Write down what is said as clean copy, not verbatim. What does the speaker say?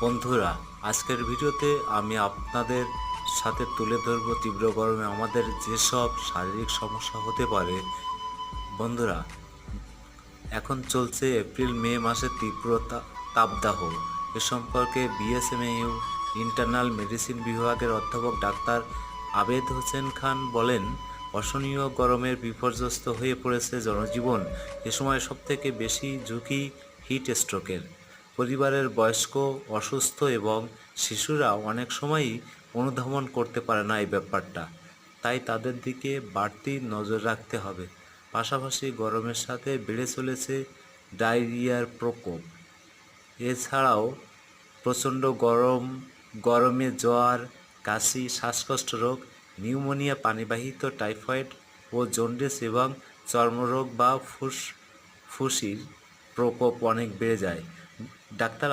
বন্ধুরা, আজকের ভিডিওতে আমি আপনাদের সাথে তুলে ধরব তীব্র গরমে আমাদের যেসব শারীরিক সমস্যা হতে পারে। বন্ধুরা, এখন চলছে এপ্রিল মে মাসে তীব্র তাপদাহ। এ সম্পর্কে বিএসএমইউ ইন্টারনাল মেডিসিন বিভাগের অধ্যাপক ডাক্তার আবেদ হোসেন খান বলেন, অসহনীয় গরমের বিপর্যস্ত হয়ে পড়েছে জনজীবন। এ সময় সবথেকে বেশি ঝুঁকি হিট স্ট্রোকের। পরিবারের বয়স্ক, অসুস্থ এবং শিশুরা অনেক সময়ই অনুধাবন করতে পারে না এই ব্যাপারটা, তাই তাদের দিকে বাড়তি নজর রাখতে হবে। পাশাপাশি গরমের সাথে বেড়ে চলেছে ডায়রিয়ার প্রকোপ। এছাড়াও প্রচণ্ড গরমে জ্বর, কাশি, শ্বাসকষ্ট রোগ, নিউমোনিয়া, পানিবাহিত টাইফয়েড ও জন্ডিস এবং চর্মরোগ বা ফুসফুসির প্রকোপ অনেক বেড়ে যায়। ডাক্তার